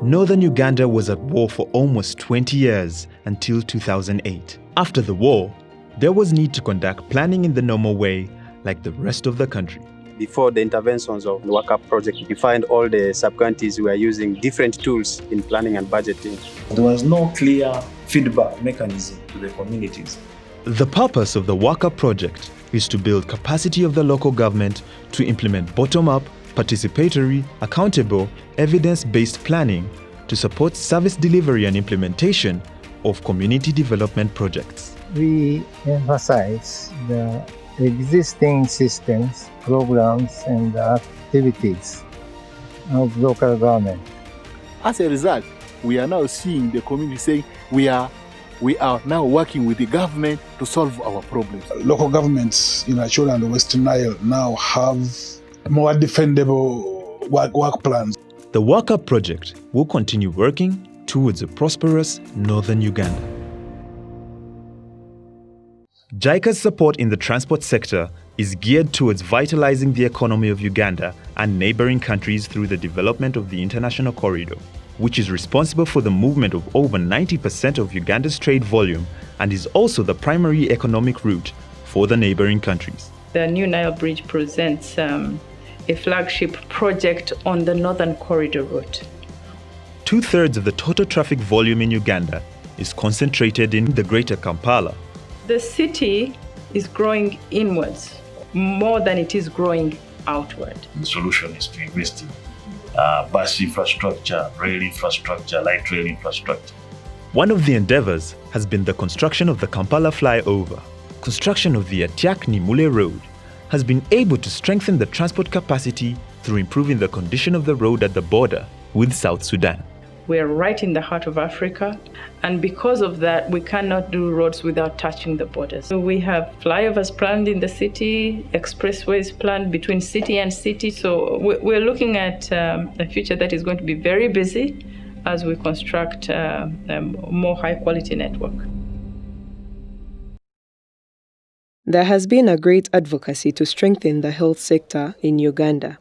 Northern Uganda was at war for almost 20 years until 2008. After the war, there was need to conduct planning in the normal way like the rest of the country. Before the interventions of the WACA project, we find all the sub-counties were using different tools in planning and budgeting. There was no clear feedback mechanism to the communities. The purpose of the WACA project is to build capacity of the local government to implement bottom-up, participatory, accountable, evidence-based planning to support service delivery and implementation of community development projects. We emphasize the existing systems, programs, and activities of local government. As a result, we are now seeing the community saying we are now working with the government to solve our problems. Local governments in Acholi and the Western Nile now have more defendable work plans. The WACA project will continue working towards a prosperous Northern Uganda. JICA's support in the transport sector is geared towards vitalizing the economy of Uganda and neighboring countries through the development of the International Corridor, which is responsible for the movement of over 90% of Uganda's trade volume and is also the primary economic route for the neighboring countries. The new Nile Bridge presents a flagship project on the Northern Corridor route. 2/3 of the total traffic volume in Uganda is concentrated in the greater Kampala. The city is growing inwards more than it is growing outward. The solution is to invest in bus infrastructure, rail infrastructure, light rail infrastructure. One of the endeavors has been the construction of the Kampala Flyover. Construction of the Atiak-Nimule road has been able to strengthen the transport capacity through improving the condition of the road at the border with South Sudan. We're right in the heart of Africa, and because of that, we cannot do roads without touching the borders. So we have flyovers planned in the city, expressways planned between city and city. So we're looking at a future that is going to be very busy as we construct a more high-quality network. There has been a great advocacy to strengthen the health sector in Uganda.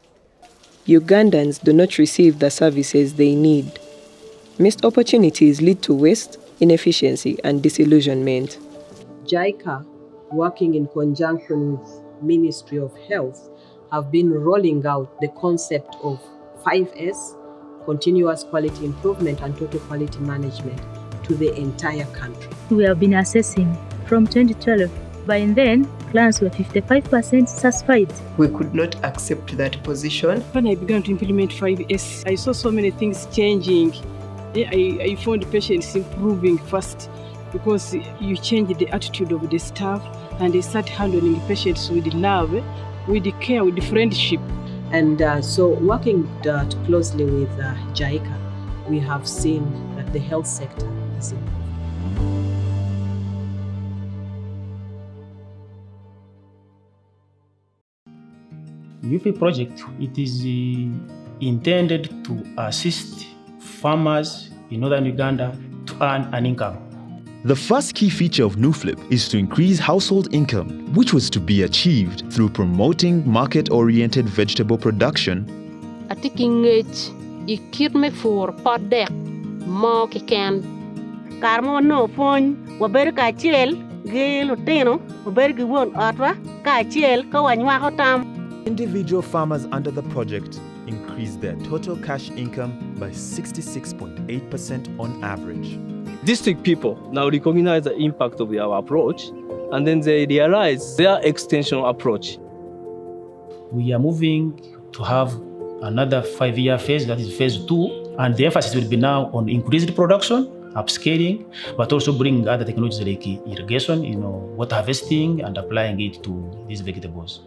Ugandans do not receive the services they need. Missed opportunities lead to waste, inefficiency, and disillusionment. JICA, working in conjunction with Ministry of Health, have been rolling out the concept of 5S, continuous quality improvement and total quality management, to the entire country. We have been assessing from 2012. By then, clients were 55% satisfied. We could not accept that position. When I began to implement 5S, I saw so many things changing. I found patients improving fast because you change the attitude of the staff and they start handling patients with love, with care, with friendship. And so working closely with JICA, we have seen that the health sector is improving. NUFLIP project, it is intended to assist farmers in Northern Uganda to earn an income. The first key feature of NUFLIP is to increase household income, which was to be achieved through promoting market-oriented vegetable production. Individual farmers under the project increased their total cash income by 66.8% on average. District people now recognize the impact of our approach, and then they realize their extension approach. We are moving to have another 5-year phase, that is phase 2, and the emphasis will be now on increased production, upscaling, but also bringing other technologies like irrigation, water harvesting, and applying it to these vegetables.